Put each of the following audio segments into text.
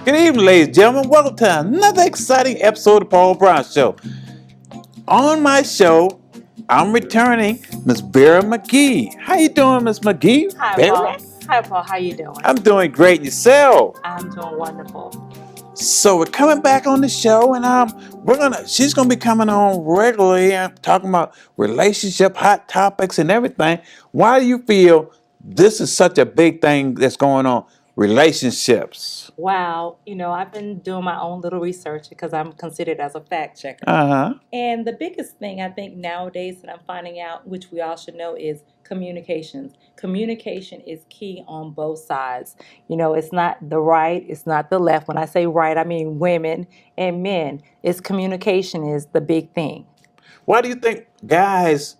Good evening, ladies and gentlemen. Welcome to another exciting episode of the Paul Brown Show. On my show, I'm returning Miss Vera McGee. How you doing, Miss McGee? Hi, Vera? Paul. Hi, Paul. How you doing? I'm doing great. Yourself? I'm doing wonderful. So we're coming back on the show, and she's gonna be coming on regularly and talking about relationship, hot topics, and everything. Why do you feel this is such a big thing that's going on? Relationships. Wow. I've been doing my own little research because I'm considered as a fact checker. Uh-huh. And the biggest thing I think nowadays that I'm finding out, which we all should know, is communications. Communication is key on both sides. It's not the right, it's not the left. When I say right, I mean women and men. It's communication is the big thing. Why do you think guys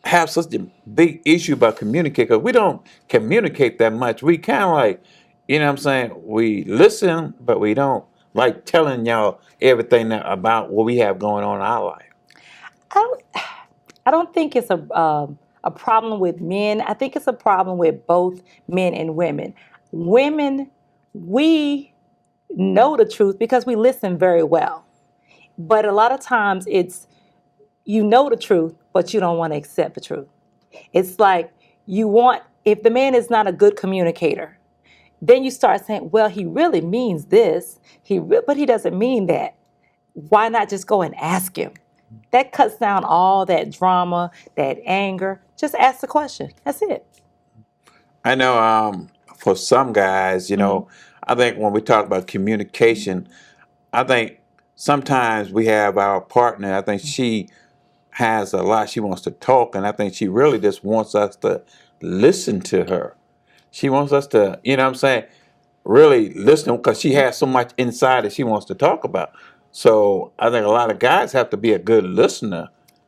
have such a big issue about communicating? Because we don't communicate that much. We kind of like, you know what I'm saying? We listen, but we don't like telling y'all everything about what we have going on in our life. I don't, I don't think it's a problem with men. I think it's a problem with both men and women. Women, we know the truth because we listen very well. But a lot of times it's you know the truth, but you don't want to accept the truth. It's like if the man is not a good communicator, then you start saying, well, he really means this, but he doesn't mean that. Why not just go and ask him? That cuts down all that drama, that anger. Just ask the question. That's it. I know for some guys, I think when we talk about communication, I think sometimes we have our partner, I think she has a lot she wants to talk, and I think she really just wants us to listen to her. She wants us to, really listen because she has so much inside that she wants to talk about. So I think a lot of guys have to be a good listener.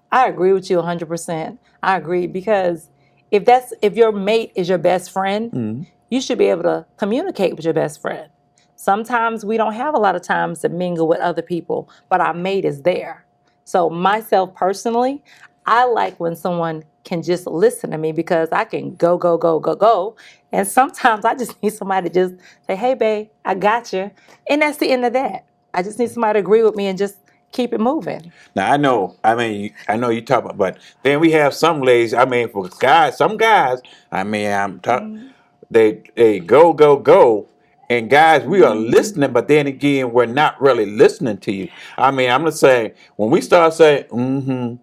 I agree with you 100%. I agree because if your mate is your best friend, you should be able to communicate with your best friend. Sometimes we don't have a lot of times to mingle with other people, but our mate is there. So myself personally, I like when someone can just listen to me because I can go, go, go, go, go. And sometimes I just need somebody to just say, hey, babe, I got you. And that's the end of that. I just need somebody to agree with me and just keep it moving. Now I know you talk about, but then we have some ladies. For guys, some guys. I'm talking. They go, go, go. And guys, we are listening, but then again, we're not really listening to you. I'm gonna say when we start saying,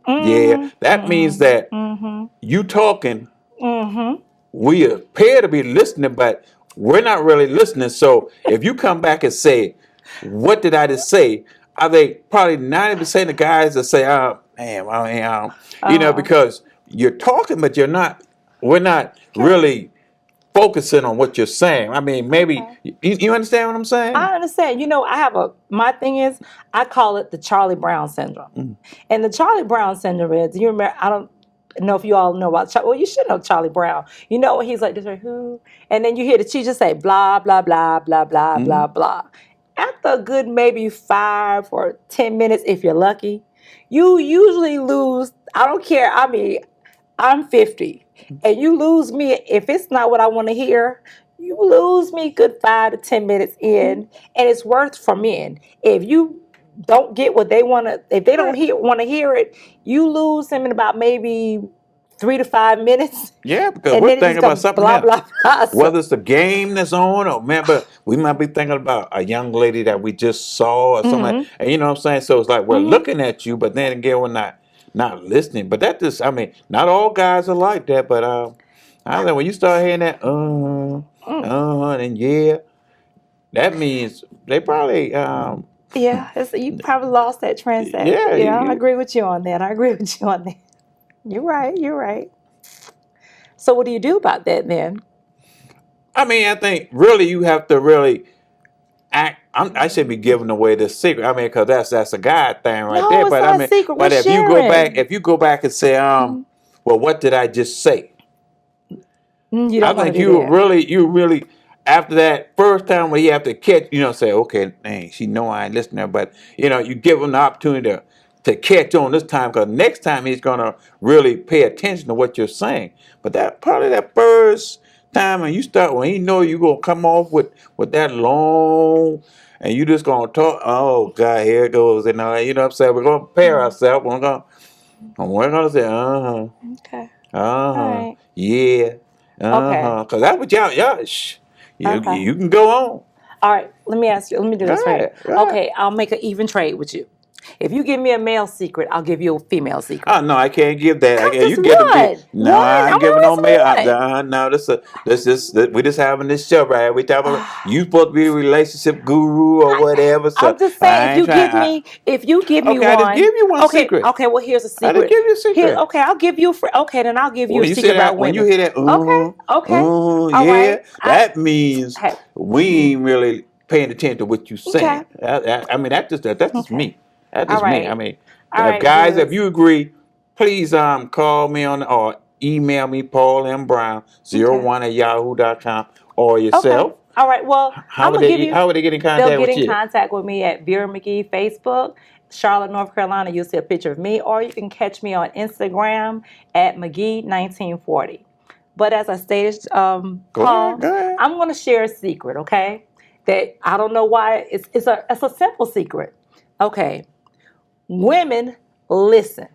yeah, that means that you talking. We appear to be listening, but we're not really listening. So if you come back and say, "What did I just say?" I think probably 90% of guys that say, "Oh, man, because you're talking, but you're not. We're not really focusing on what you're saying. Maybe you understand what I'm saying? I understand. My thing is, I call it the Charlie Brown syndrome. And the Charlie Brown syndrome is, you remember, I don't know if you all know about Charlie. Well, you should know Charlie Brown. He's like this, right, who? And then you hear the teacher say, blah, blah, blah, blah, blah, blah, blah. After a good maybe 5 or 10 minutes, if you're lucky, you usually lose. I don't care. I'm 50, and you lose me if it's not what I want to hear. You lose me good 5 to 10 minutes in, and it's worth for men. If you don't get what they want to, if they don't want to hear it, you lose them in about maybe 3 to 5 minutes. Yeah, because we're thinking about something blah, else. blah, blah. Whether it's the game that's on, or we might be thinking about a young lady that we just saw or something. Like, and you know what I'm saying? So it's like we're looking at you, but then again, we're not listening. But that just, not all guys are like that. But I think when you start hearing that, and yeah, that means they probably, You probably lost that transaction. Yeah, I agree with you on that. You're right. So what do you do about that then? I think really you have to really act. I shouldn't be giving away this secret. Because that's a guy thing right there. It's But not a secret. but We're if you go back and say, well, what did I just say? You don't I think you really after that first time where you have to catch, say, okay, dang, she know I ain't listening, but you give him the opportunity to catch on this time because next time he's gonna really pay attention to what you're saying. But that probably that first time and you start when he know you gonna come off with that long and you just gonna talk. Oh God, here it goes, and you know what I'm saying. We're gonna prepare ourselves. We're gonna say Okay. uh All huh, right. yeah, Okay. cause that's what y'all. Okay. You can go on. All right. Let me ask you. Let me do Go this for you. ahead, go ahead. Okay. I'll make an even trade with you. If you give me a male secret, I'll give you a female secret. Oh no, I can't give that. You Just get them. one. No, One. I I'm ain't giving gonna no ask mail. one. No, we just having this show right. We talking about you supposed to be a relationship guru or whatever. So I'm just saying, I ain't trying. if you give me Okay, I just one, give you one okay, secret. okay. Well, here's a I just secret. give you a Here, secret. okay, I'll give you. Okay, then I'll give you a When you say secret about that, when you women. hear that, Okay, okay, all yeah, right. that means Hey, we ain't really paying attention to what you okay, saying. I mean, that's just okay, me. That's all just me. I right, mean, all if right, guys, if Beers. you agree, please call me on or email me Paul M Brown Okay, 01 at yahoo.com or okay, yourself. all right. Well, I'm gonna give you. How would they get in They'll contact get with in you? contact with me at Vera McGee Facebook, Charlotte, North Carolina. You'll see a picture of me, or you can catch me on Instagram at McGee1940. But as I stated, Go ahead, Paul, go ahead. I'm going to share a secret, okay? That I don't know why it's a simple secret. Okay, women listen.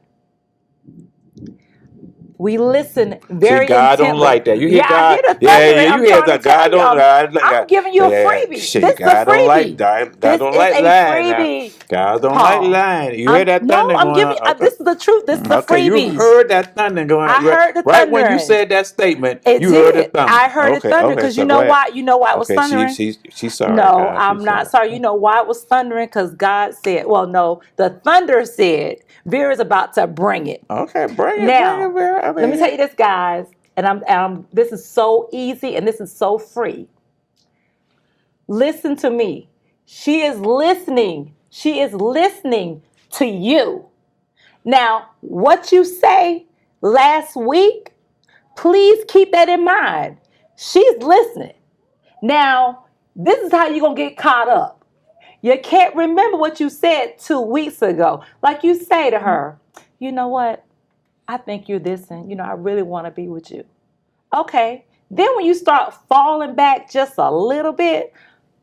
We listen See, very God don't intently. like that. You hear Yeah, I hear God? the Yeah, thunder. yeah. You I'm hear trying to that? tell God you, don't. God, I'm God, giving you a freebie. shit, This is a God don't like. freebie. God This don't is like a lying. Now, freebie, God don't like Paul. lying. You hear that No, thunder I'm going giving. on? Okay. This is the truth. This is a Okay, you freebie. heard that thunder going on. I heard the Right when you thundering. said that statement, It you heard the did. thunder. I heard it Okay, thundering okay. because So go ahead. You know why it was Okay, thundering. she's sorry, No, God. I'm She's not sorry. sorry. You know why it was thundering? Because God said, well, no, the thunder said, Vera's about to bring it. Okay, bring it, Now, Vera. I let me mean, tell you this, guys, and this is so easy and this is so free. Listen to me. She is listening. She is listening to you. Now, what you say last week, please keep that in mind. She's listening. Now, this is how you're going to get caught up. You can't remember what you said 2 weeks ago. Like you say to her, you know what? I think you're this, and I really want to be with you. Okay. Then when you start falling back just a little bit,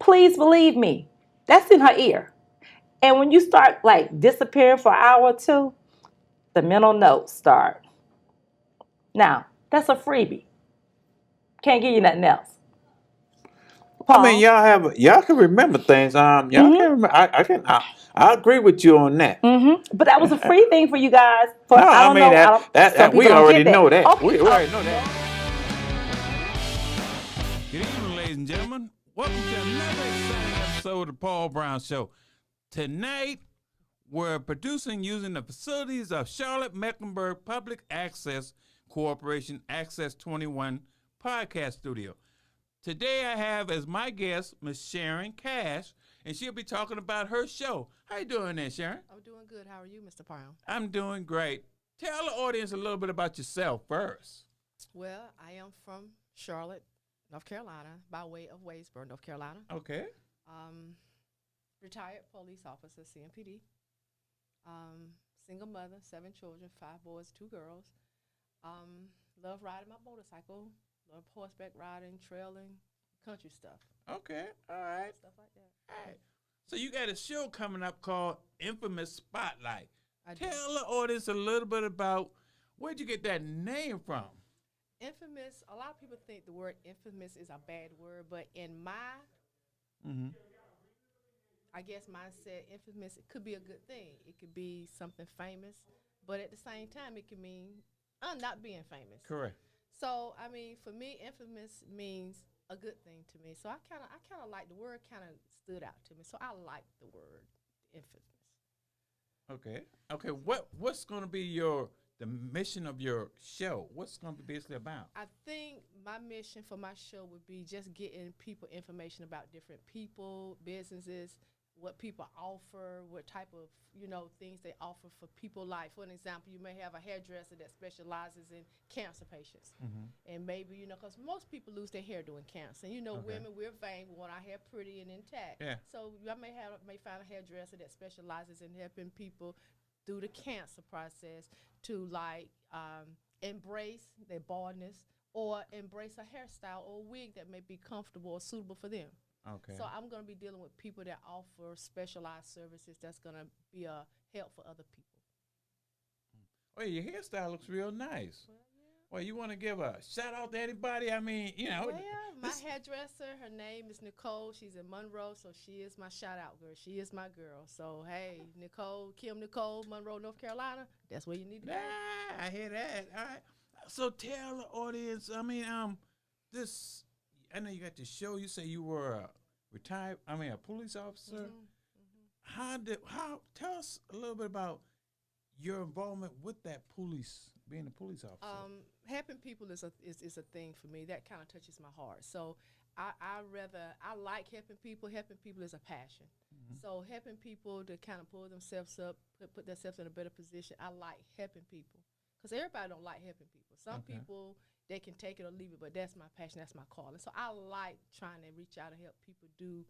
please believe me, that's in her ear. And when you start like disappearing for an hour or two, the mental notes start. Now, that's a freebie. Can't give you nothing else. I mean, Paul. y'all can remember things. Y'all can Mm-hmm. remember. I agree with you on that. Mm-hmm. But that was a free thing for you guys. No, For I I don't mean know. Some that people we don't already get that. know that. Okay. We already know that. Good evening, ladies and gentlemen. Welcome to another exciting episode of the Paul Brown Show. Tonight, we're producing using the facilities of Charlotte Mecklenburg Public Access Corporation Access 21 Podcast Studio. Today, I have as my guest Miss Sharon Cash, and she'll be talking about her show. How you doing there, Sharon? I'm doing good. How are you, Mr. Brown? I'm doing great. Tell the audience a little bit about yourself first. Well, I am from Charlotte, North Carolina, by way of Waysboro, North Carolina. Okay. Retired police officer, CMPD. Single mother, 7 children, 5 boys, 2 girls. Love riding my motorcycle. Love horseback riding, trailing, country stuff. Okay. All right. Stuff like that. All right. So you got a show coming up called Infamous Spotlight. I do. Tell the audience a little bit about where'd you get that name from? Infamous, a lot of people think the word infamous is a bad word, but in my, I guess, mindset, infamous, it could be a good thing. It could be something famous, but at the same time, it could mean not being famous. Correct. So, I mean, for me, infamous means a good thing to me. So I kind of like the word. Kind of stood out to me. So I like the word infamous. Okay. Okay. What's going to be the mission of your show? What's going to be basically about? I think my mission for my show would be just getting people information about different people, businesses, what people offer, what type of, things they offer for people. Like, for an example, you may have a hairdresser that specializes in cancer patients. And maybe, because most people lose their hair during cancer. And, Okay. women, we're vain. We want our hair pretty and intact. Yeah. So I may find a hairdresser that specializes in helping people through the cancer process to, like, embrace their baldness or embrace a hairstyle or a wig that may be comfortable or suitable for them. Okay. So I'm going to be dealing with people that offer specialized services that's going to be a help for other people. Oh, your hairstyle looks real nice. Well, yeah. Well, you want to give a shout out to anybody? I mean, you know. Well, my hairdresser, her name is Nicole. She's in Monroe, so she is my shout out girl. She is my girl. So, hey, Kim Nicole, Monroe, North Carolina, that's where you need to go. I hear that. All right. So tell the audience, I mean, this, I know you got the show. You say you were a police officer. Tell us a little bit about your involvement with that being a police officer. Helping people is a thing for me. That kind of touches my heart. So I like helping people. Helping people is a passion. So helping people to kind of pull themselves up, put themselves in a better position. I like helping people because everybody don't like helping people. Some people, they can take it or leave it, but that's my passion. That's my calling. So I like trying to reach out and help people do,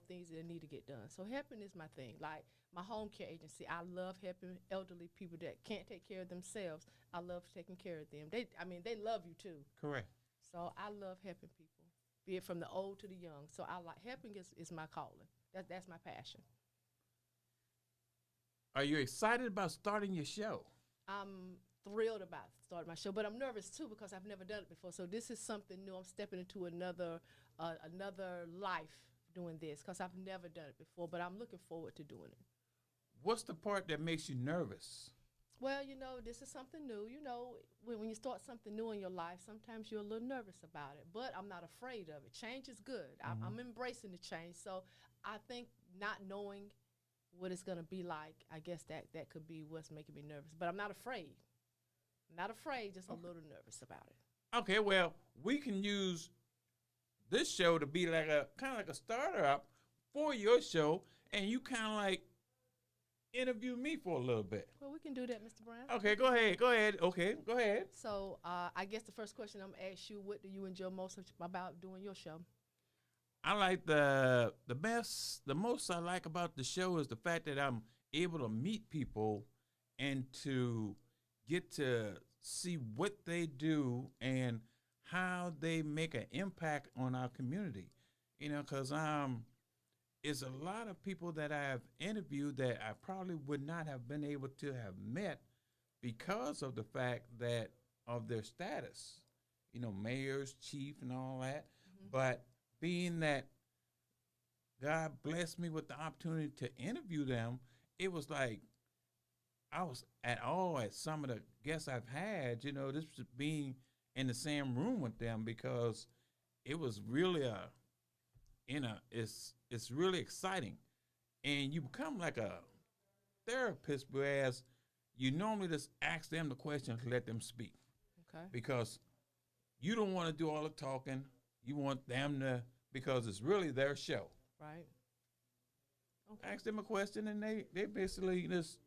things that need to get done. So helping is my thing. Like my home care agency, I love helping elderly people that can't take care of themselves. I love taking care of them. They love you too. Correct. So I love helping people, be it from the old to the young. So I like helping is my calling. That's my passion. Are you excited about starting your show? I'm thrilled about starting my show, but I'm nervous too because I've never done it before. So this is something new. I'm stepping into another life doing this because I've never done it before, but I'm looking forward to doing it. What's the part that makes you nervous? Well, this is something new. When you start something new in your life, sometimes you're a little nervous about it, but I'm not afraid of it. Change is good. I'm embracing the change. So I think not knowing what it's going to be like, I guess that could be what's making me nervous. But I'm not afraid. Not afraid, just a little nervous about it. Okay, well, we can use this show to be like kind of like a starter up for your show, and you kind of like interview me for a little bit. Well, we can do that, Mr. Brown. Okay, go ahead. Okay, go ahead. So I guess the first question I'm going to ask you, what do you enjoy most about doing your show? I like the most I like about the show is the fact that I'm able to meet people and to get to see what they do and how they make an impact on our community. Because it's a lot of people that I've interviewed that I probably would not have been able to have met because of the fact that of their status, mayors, chief, and all that. But being that God blessed me with the opportunity to interview them, it was like I was at some of the guests I've had, this was being in the same room with them because it was really it's really exciting. And you become like a therapist, whereas you normally just ask them the questions, let them speak. Okay. Because you don't want to do all the talking. You want them to, because it's really their show. Right. Okay. Ask them a question and they basically just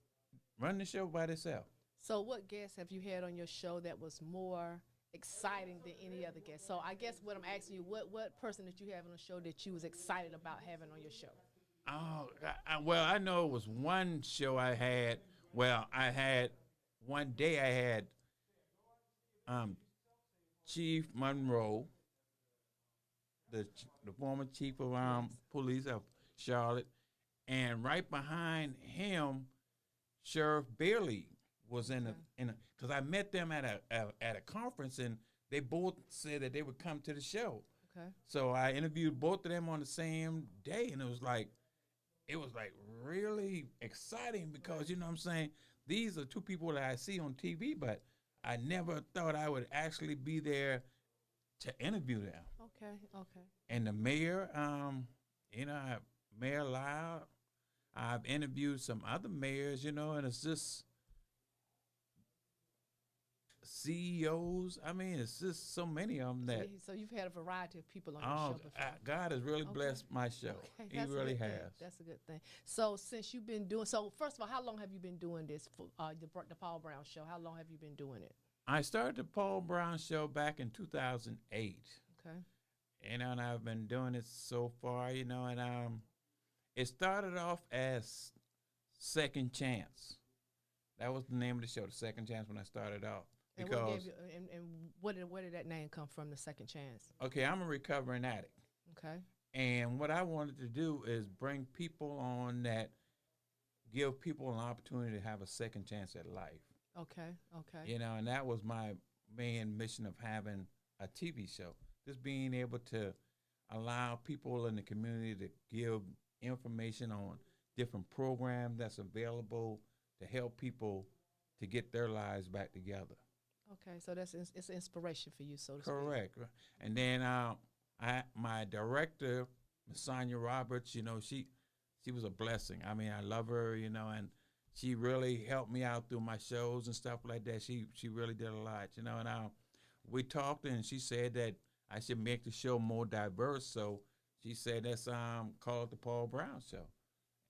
run the show by themselves. So what guests have you had on your show that was more exciting than any other guest? So I guess what I'm asking you, what person that you have on the show that you was excited about having on your show? Oh, well, I know it was one show I had. Well, one day I had Chief Monroe, the former chief of police of Charlotte, and right behind him, Sheriff Bailey was in a because I met them at a conference and they both said that they would come to the show. Okay. So I interviewed both of them on the same day, and it was like really exciting because what I'm saying, these are two people that I see on TV, but I never thought I would actually be there to interview them. Okay. And the mayor, Mayor Lyle, I've interviewed some other mayors, and it's just CEOs. I mean, it's just so many of them that. So you've had a variety of people on your show before. God has really blessed my show. Okay, He really has. That's a good thing. So since you've been doing, first of all, how long have you been doing this for the Paul Brown Show? How long have you been doing it? I started the Paul Brown Show back in 2008. Okay. And I've been doing it so far, and it started off as Second Chance. That was the name of the show, The Second Chance, when I started off. And Because what gave you, and where did that name come from? The Second Chance. Okay, I'm a recovering addict. Okay. And what I wanted to do is bring people on that give people an opportunity to have a second chance at life. Okay. Okay. You know, and that was my main mission of having a TV show. Just being able to allow people in the community to give information on different programs that's available to help people to get their lives back together. Okay. So it's an inspiration for you, so to speak. Correct. And then my director, Miss Sonia Roberts, you know, she was a blessing. I mean, I love her, you know, and she really helped me out through my shows and stuff like that. She really did a lot, you know. And we talked, and she said that I should make the show more diverse. So she said let's call it the Paul Brown Show,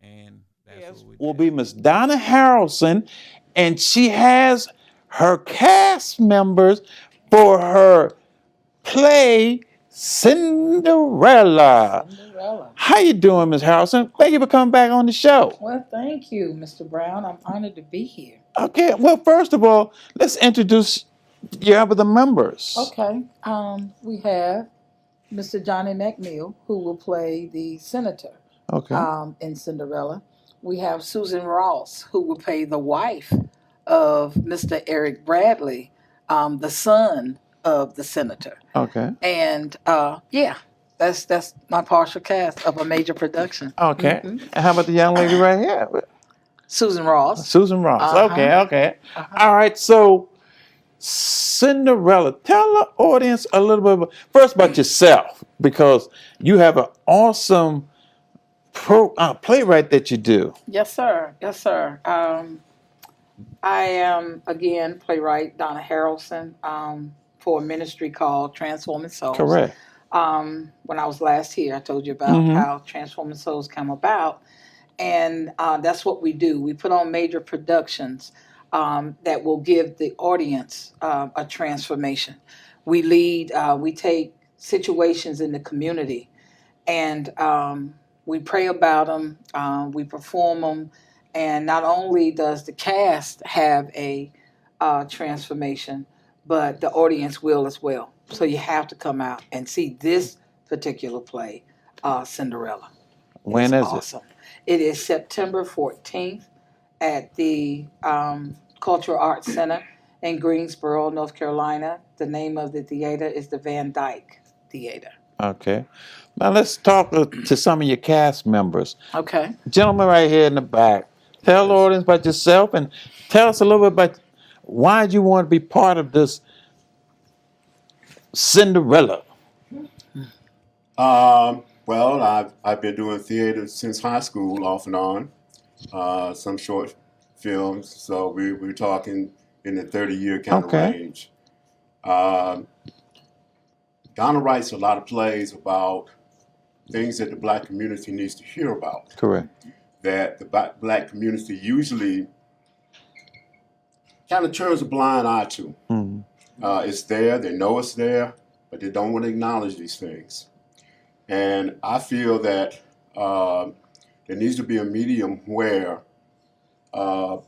and that's what we Will did. be Miss Donna Harrelson, and she has her cast members for her play Cinderella. Cinderella. How you doing, Miss Harrelson? Thank you for coming back on the show. Well, thank you, Mr. Brown. I'm honored to be here. Okay, well, first of all, let's introduce you other members. Okay. We have Mr. Johnny McNeil, who will play the senator Okay. in Cinderella. We have Susan Ross, who will play the wife of Mr. Eric Bradley, the son of the senator. Okay. And that's my partial cast of a major production. Okay. Mhm. And how about the young lady right here? Susan Ross. Susan Ross. Uh-huh. Okay. All right, so Cinderella. Tell the audience a little bit first about yourself, because you have an awesome playwright that you do. Yes, sir. Yes, sir. I am, again, playwright Donna Harrelson for a ministry called Transforming Souls. Correct. When I was last here, I told you about how Transforming Souls come about. And that's what we do. We put on major productions that will give the audience a transformation. We lead, we take situations in the community, and we pray about them, we perform them, and not only does the cast have a transformation, but the audience will as well. So you have to come out and see this particular play, Cinderella. When is awesome. It is September 14th at the Cultural Arts Center in Greensboro, North Carolina. The name of the theater is the Van Dyke Theater. it? Okay. Now let's talk to some of your cast members. Okay. Gentleman right here in the back. Tell the audience about yourself and tell us a little bit about why you want to be part of this Cinderella. Well, I've been doing theater since high school, off and on. Some short films, so we're talking in the 30-year kind of range. Donna writes a lot of plays about things that the black community needs to hear about. Correct. That the black community usually kind of turns a blind eye to. It's there, they know it's there, but they don't want to acknowledge these things. And I feel that there needs to be a medium where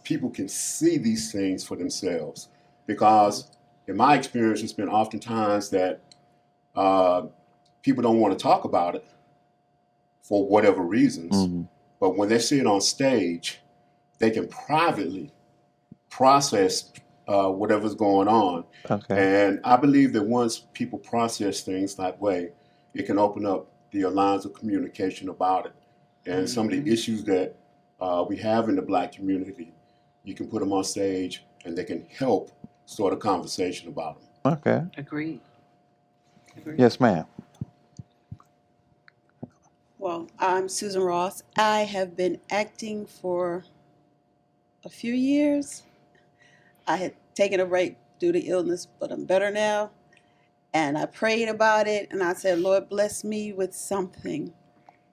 people can see these things for themselves. Because in my experience, it's been oftentimes that people don't want to talk about it for whatever reasons. But when they see it on stage, they can privately process whatever's going on. Okay. And I believe that once people process things that way, it can open up the lines of communication about it. And some of the issues that we have in the black community, you can put them on stage and they can help start a conversation about them. Okay. Agreed. Yes, ma'am. Well, I'm Susan Ross. I have been acting for a few years. I had taken a break due to illness, but I'm better now. And I prayed about it, and I said, Lord, bless me with something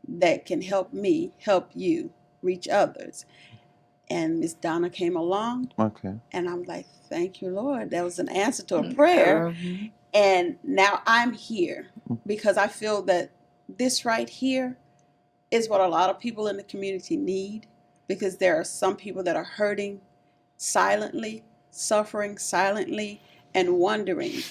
that can help me help you reach others. And Miss Donna came along, Okay. and I'm like, thank you, Lord. That was an answer to a prayer. And now I'm here because I feel that this right here is what a lot of people in the community need, because there are some people that are hurting silently, suffering silently, and wondering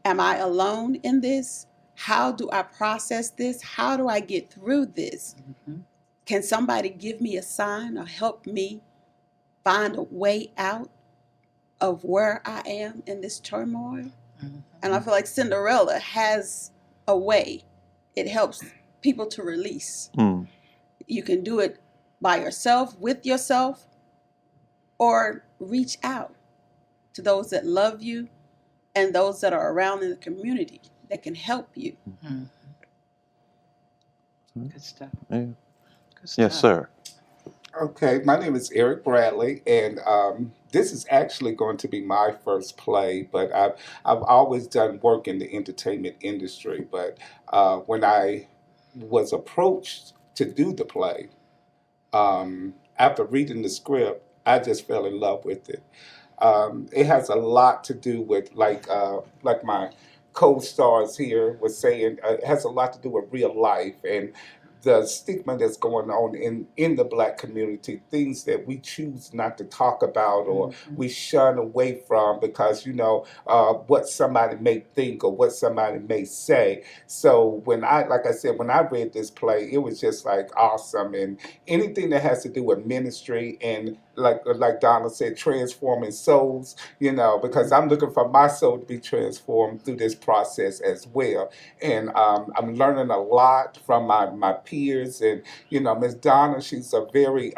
Am I alone in this? How do I process this? How do I get through this? Mhm. Can somebody give me a sign or help me find a way out of where I am in this turmoil? Mhm. And I feel like Cinderella has a way. It helps people to release. Mm. You can do it by yourself, with yourself, or reach out to those that love you and those that are around in the community that can help you. Mhm. Good stuff. Yeah. Good Yes, stuff. sir. Okay, my name is Eric Bradley, and this is actually going to be my first play. But I've always done work in the entertainment industry. But when I was approached to do the play, after reading the script, I just fell in love with it. It has a lot to do with like my co-stars here was saying. It has a lot to do with real life and the stigma that's going on in the Black community, things that we choose not to talk about or we shun away from because what somebody may think or what somebody may say. So like I said, when I read this play, it was just like awesome, and anything that has to do with ministry and like Donna said, transforming souls, because I'm looking for my soul to be transformed through this process as well. And I'm learning a lot from my peers. And, Miss Donna, she's a very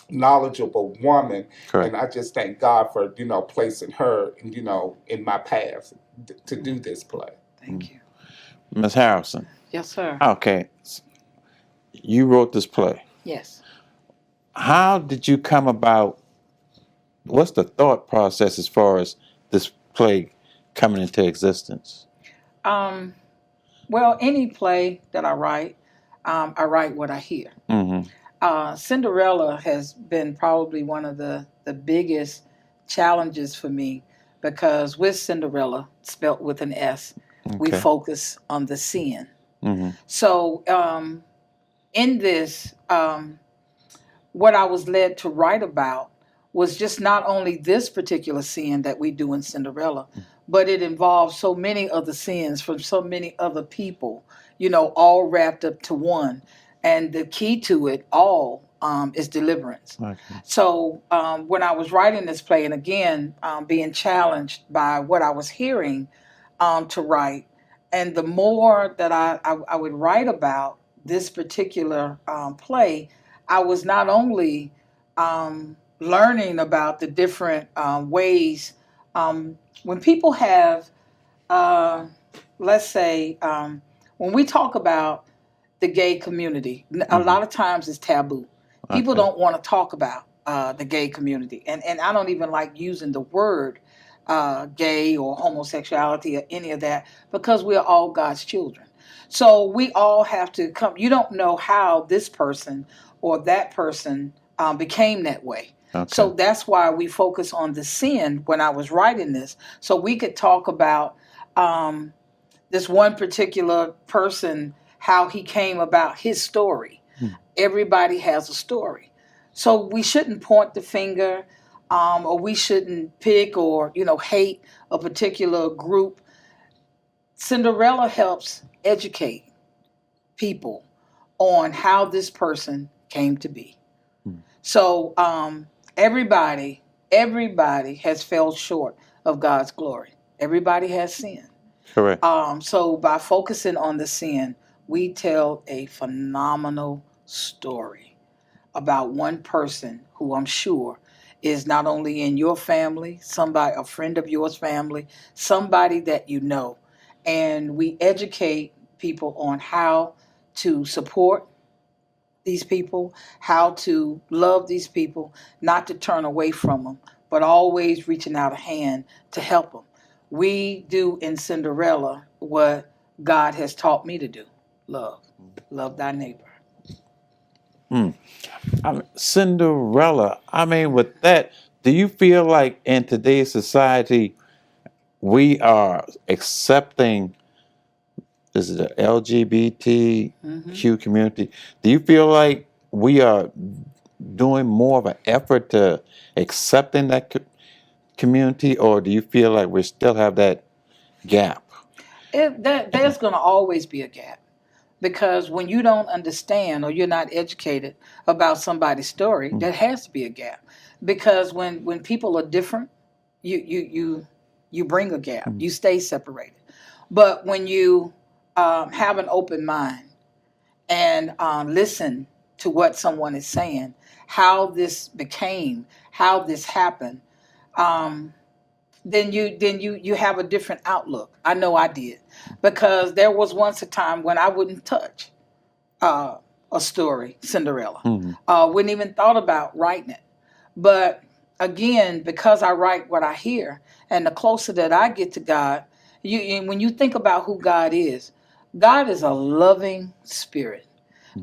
knowledgeable woman. Correct. And I just thank God for, placing her, in my path to do this play. Thank you. Ms. Harrelson. Yes, sir. Okay. You wrote this play. Yes. How did you come about? What's the thought process as far as this play coming into existence? Well, any play that I write what I hear. Mm-hmm. Cinderella has been probably one of the biggest challenges for me because with Cinderella, spelt with an S, we Okay. focus on the sin. Mm-hmm. So in this, what I was led to write about was just not only this particular sin that we do in Cinderella, but it involves so many other sins from so many other people, all wrapped up to one. And the key to it all is deliverance. Okay. So when I was writing this play, and again, being challenged by what I was hearing to write, and the more that I would write about this particular play, I was not only learning about the different ways when people have, let's say, when we talk about the gay community, a lot of times it's taboo. People Okay. don't want to talk about the gay community, and I don't even like using the word gay or homosexuality or any of that because we're all God's children. So we all have to come. You don't know how this person or that person became that way. Okay. So that's why we focus on the sin when I was writing this. So we could talk about this one particular person, how he came about his story. Everybody has a story. So we shouldn't point the finger or we shouldn't pick or, hate a particular group. Cinderella helps educate people on how this person came to be. So everybody has fell short of God's glory. Everybody has sinned. Correct. So by focusing on the sin, we tell a phenomenal story about one person who I'm sure is not only in your family, somebody, a friend of yours family, somebody that you know. And we educate people on how to support these people, how to love these people, not to turn away from them, but always reaching out a hand to help them. We do in Cinderella what God has taught me to do. Love thy neighbor. Cinderella. I mean, with that, do you feel like in today's society we are accepting is it the LGBTQ community? Do you feel like we are doing more of an effort to accepting that community, or do you feel like we still have that gap? There's going to always be a gap. Because when you don't understand or you're not educated about somebody's story, there has to be a gap. Because when people are different, you bring a gap. You stay separated. But when you have an open mind and listen to what someone is saying, how this became, how this happened, then you have a different outlook. I know I did, because there was once a time when I wouldn't touch a story, Cinderella. Wouldn't even thought about writing it. But again, because I write what I hear, and the closer that I get to God, when you think about who God is a loving spirit.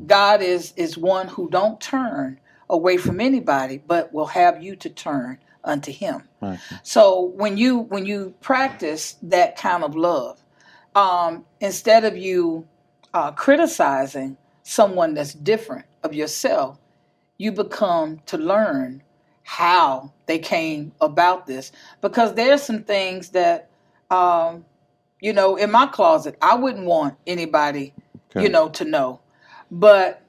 God is one who don't turn away from anybody, but will have you to turn unto him. Right. So when you practice that kind of love, instead of you criticizing someone that's different of yourself, you become to learn how they came about this. Because there's some things that, in my closet, I wouldn't want anybody, to know. But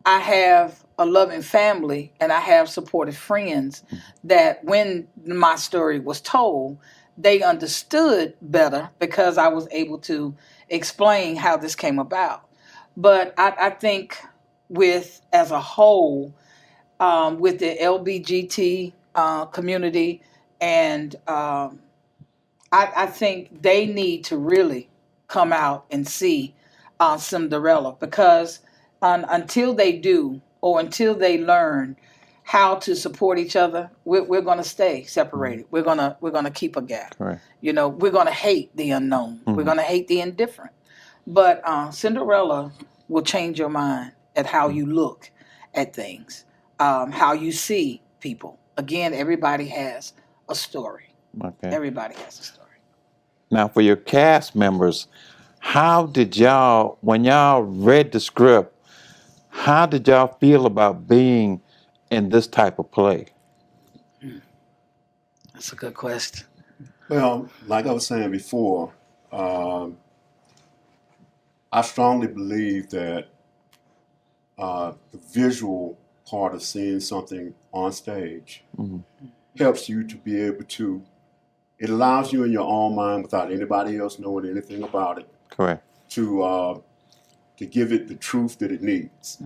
I have a loving family and I have supportive friends that when my story was told, they understood better because I was able to explain how this came about. But I think as a whole, with the LBGT community, and I think they need to really come out and see Cinderella, because until they do, or until they learn how to support each other, we're going to stay separated. We're gonna keep a gap. Right. We're going to hate the unknown. We're going to hate the indifferent. But Cinderella will change your mind at how you look at things, how you see people. Again, everybody has a story. Okay. Everybody has a story. Now, for your cast members, how did y'all, when y'all read the script, how did y'all feel about being in this type of play? That's a good question. Well, like I was saying before, I strongly believe that the visual part of seeing something on stage helps you to be able to, it allows you in your own mind, without anybody else knowing anything about it, Correct. to give it the truth that it needs.